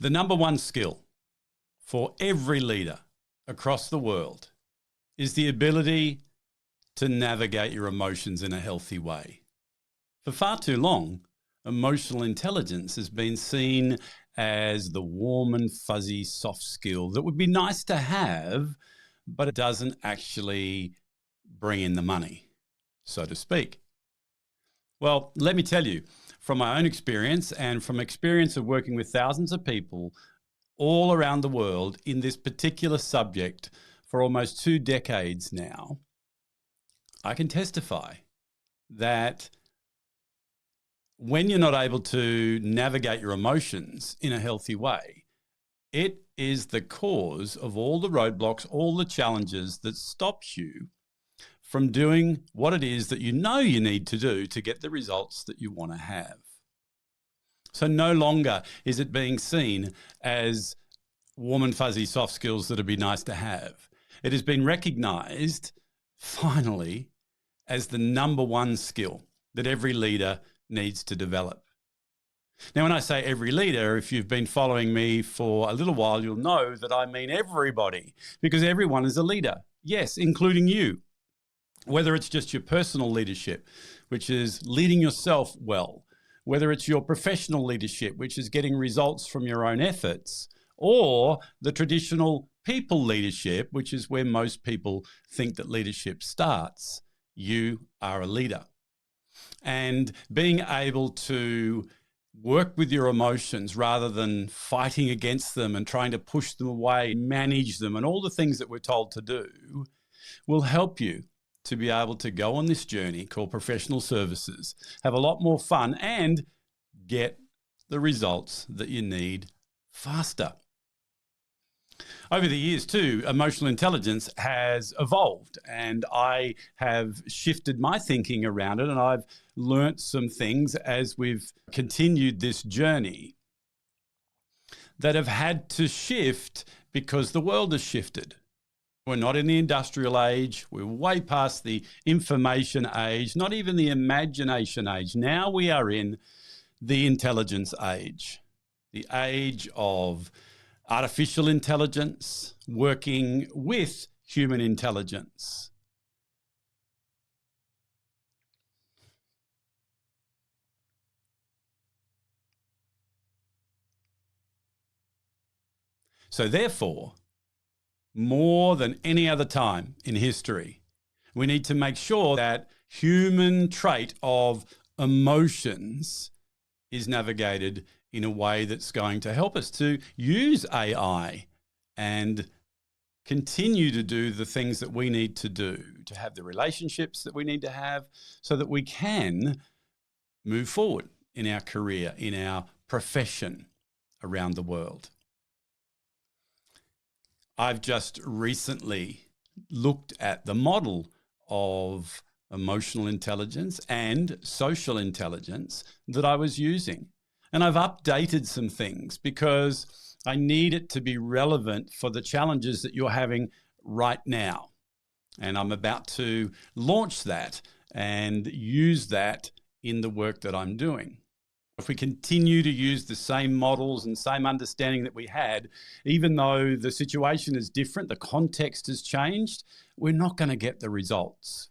The number one skill for every leader across the world is the ability to navigate your emotions in a healthy way. For far too long, emotional intelligence has been seen as the warm and fuzzy soft skill that would be nice to have, but it doesn't actually bring in the money, so to speak. Well, let me tell you, from my own experience and from experience of working with thousands of people all around the world in this particular subject for almost 2 decades now, I can testify that when you're not able to navigate your emotions in a healthy way, it is the cause of all the roadblocks, all the challenges that stops you from doing what it is that you know you need to do to get the results that you want to have. So no longer is it being seen as warm and fuzzy soft skills that would be nice to have. It has been recognized, finally, as the number one skill that every leader needs to develop. Now, when I say every leader, if you've been following me for a little while, you'll know that I mean everybody, because everyone is a leader. Yes, including you. Whether it's just your personal leadership, which is leading yourself well, whether it's your professional leadership, which is getting results from your own efforts, or the traditional people leadership, which is where most people think that leadership starts, you are a leader. And being able to work with your emotions rather than fighting against them and trying to push them away, manage them, and all the things that we're told to do will help you to be able to go on this journey called professional services, have a lot more fun, and get the results that you need faster. Over the years too, emotional intelligence has evolved, and I have shifted my thinking around it, and I've learnt some things as we've continued this journey that have had to shift because the world has shifted. We're not in the industrial age. We're way past the information age, not even the imagination age. Now we are in the intelligence age, the age of artificial intelligence working with human intelligence. So therefore, more than any other time in history, we need to make sure that human trait of emotions is navigated in a way that's going to help us to use AI and continue to do the things that we need to do, to have the relationships that we need to have so that we can move forward in our career, in our profession around the world. I've just recently looked at the model of emotional intelligence and social intelligence that I was using. And I've updated some things because I need it to be relevant for the challenges that you're having right now. And I'm about to launch that and use that in the work that I'm doing. If we continue to use the same models and same understanding that we had, even though the situation is different, the context has changed, we're not going to get the results.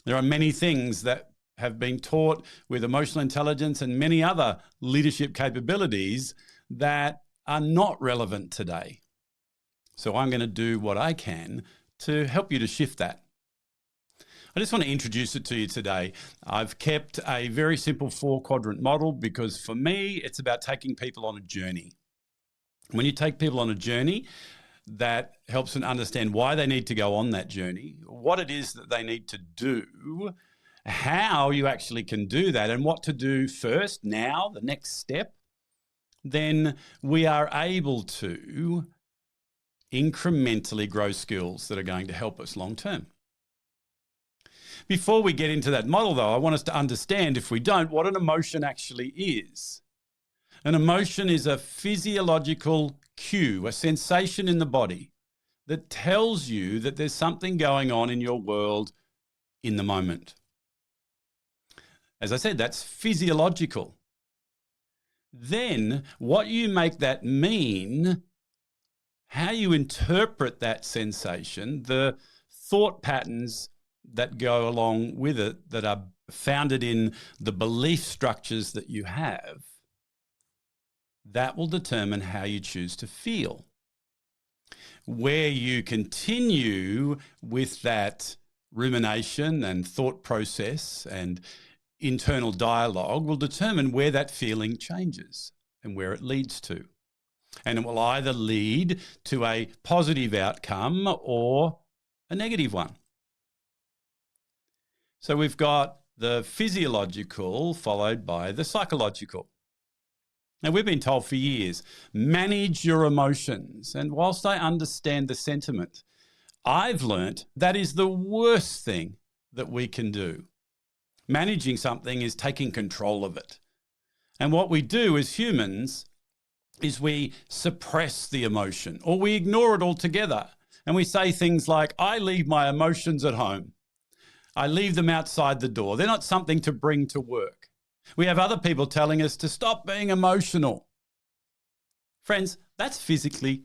There are many things that have been taught with emotional intelligence and many other leadership capabilities that are not relevant today. So I'm going to do what I can to help you to shift that. I just want to introduce it to you today. I've kept a very simple 4-quadrant model because for me, it's about taking people on a journey. When you take people on a journey, that helps them understand why they need to go on that journey, what it is that they need to do, how you actually can do that, and what to do first, now, the next step. Then we are able to incrementally grow skills that are going to help us long term. Before we get into that model, though, I want us to understand, if we don't, what an emotion actually is. An emotion is a physiological cue, a sensation in the body that tells you that there's something going on in your world in the moment. As I said, that's physiological. Then what you make that mean, how you interpret that sensation, the thought patterns that go along with it that are founded in the belief structures that you have, that will determine how you choose to feel. Where you continue with that rumination and thought process and internal dialogue will determine where that feeling changes and where it leads to. And it will either lead to a positive outcome or a negative one. So we've got the physiological followed by the psychological. Now, we've been told for years, manage your emotions. And whilst I understand the sentiment, I've learnt that is the worst thing that we can do. Managing something is taking control of it. And what we do as humans is we suppress the emotion or we ignore it altogether. And we say things like, I leave my emotions at home. I leave them outside the door. They're not something to bring to work. We have other people telling us to stop being emotional. Friends, that's physically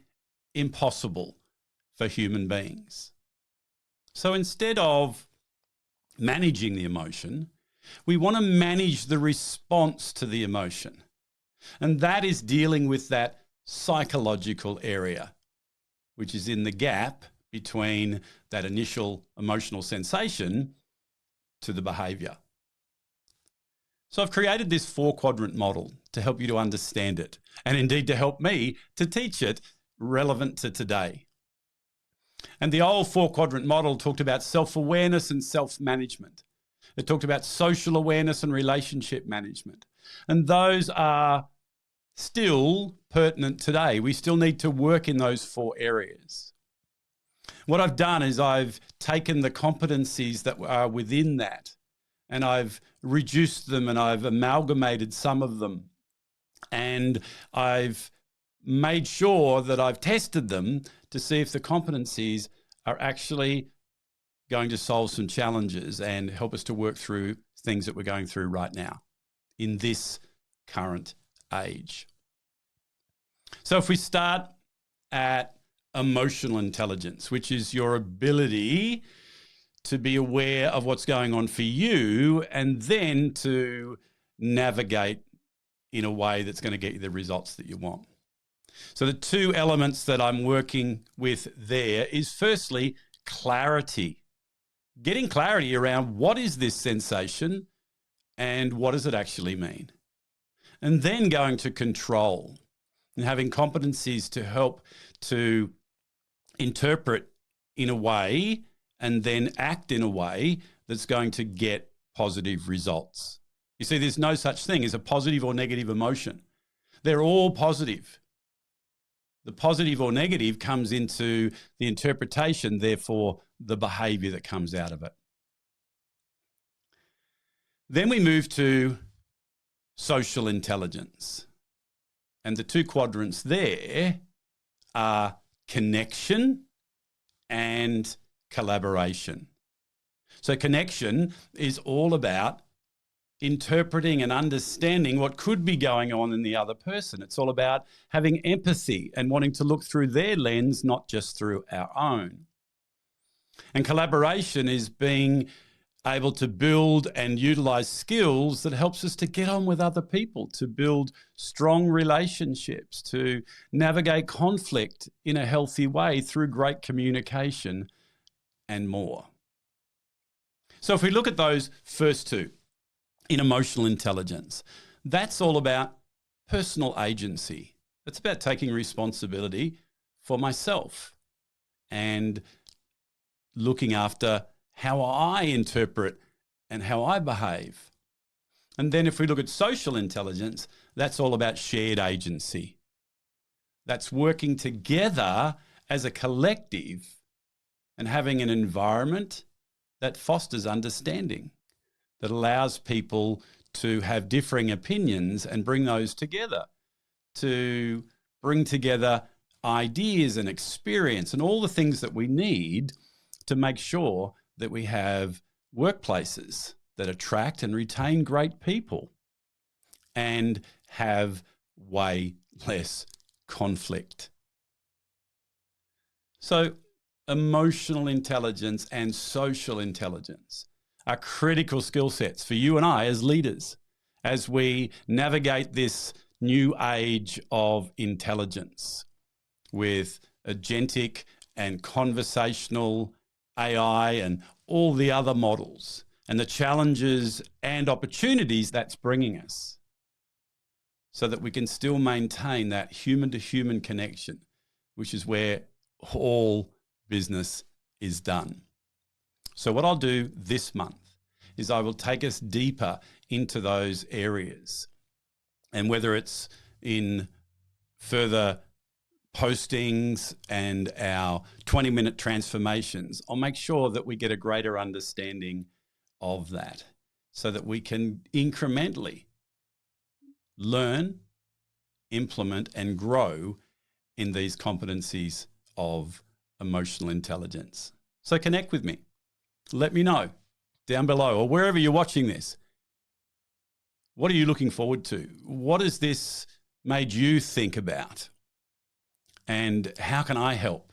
impossible for human beings. So instead of managing the emotion, we want to manage the response to the emotion. And that is dealing with that psychological area, which is in the gap between that initial emotional sensation to the behavior. So I've created this 4-quadrant model to help you to understand it, and indeed to help me to teach it relevant to today. And the old 4-quadrant model talked about self-awareness and self-management. It talked about social awareness and relationship management. And those are still pertinent today. We still need to work in those 4 areas. What I've done is I've taken the competencies that are within that and I've reduced them and I've amalgamated some of them. And I've made sure that I've tested them to see if the competencies are actually going to solve some challenges and help us to work through things that we're going through right now in this current age. So if we start at emotional intelligence, which is your ability to be aware of what's going on for you and then to navigate in a way that's going to get you the results that you want. So the 2 elements that I'm working with there is firstly, clarity. Getting clarity around what is this sensation and what does it actually mean? And then going to control and having competencies to help to interpret in a way and then act in a way that's going to get positive results. You see, there's no such thing as a positive or negative emotion. They're all positive. The positive or negative comes into the interpretation, therefore the behavior that comes out of it. Then we move to social intelligence. And the 2 quadrants there are connection and collaboration. So connection is all about interpreting and understanding what could be going on in the other person. It's all about having empathy and wanting to look through their lens, not just through our own. And collaboration is being able to build and utilize skills that helps us to get on with other people, to build strong relationships, to navigate conflict in a healthy way through great communication and more. So if we look at those first 2, in emotional intelligence, that's all about personal agency. It's about taking responsibility for myself and looking after how I interpret and how I behave. And then if we look at social intelligence, that's all about shared agency. That's working together as a collective and having an environment that fosters understanding, that allows people to have differing opinions and bring those together, to bring together ideas and experience and all the things that we need to make sure that we have workplaces that attract and retain great people and have way less conflict. So emotional intelligence and social intelligence are critical skill sets for you and I as leaders as we navigate this new age of intelligence with agentic and conversational AI and all the other models and the challenges and opportunities that's bringing us, so that we can still maintain that human-to-human connection, which is where all business is done. So what I'll do this month is I will take us deeper into those areas. And whether it's in further postings and our 20-minute transformations, I'll make sure that we get a greater understanding of that so that we can incrementally learn, implement, and grow in these competencies of emotional intelligence. So connect with me. Let me know down below or wherever you're watching this. What are you looking forward to? What has this made you think about? And how can I help?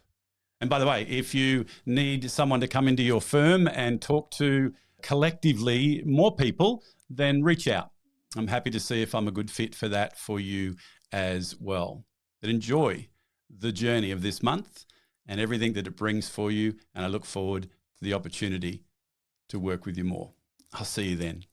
And by the way, if you need someone to come into your firm and talk to collectively more people, then reach out. I'm happy to see if I'm a good fit for that for you as well. But enjoy the journey of this month and everything that it brings for you. And I look forward to the opportunity to work with you more. I'll see you then.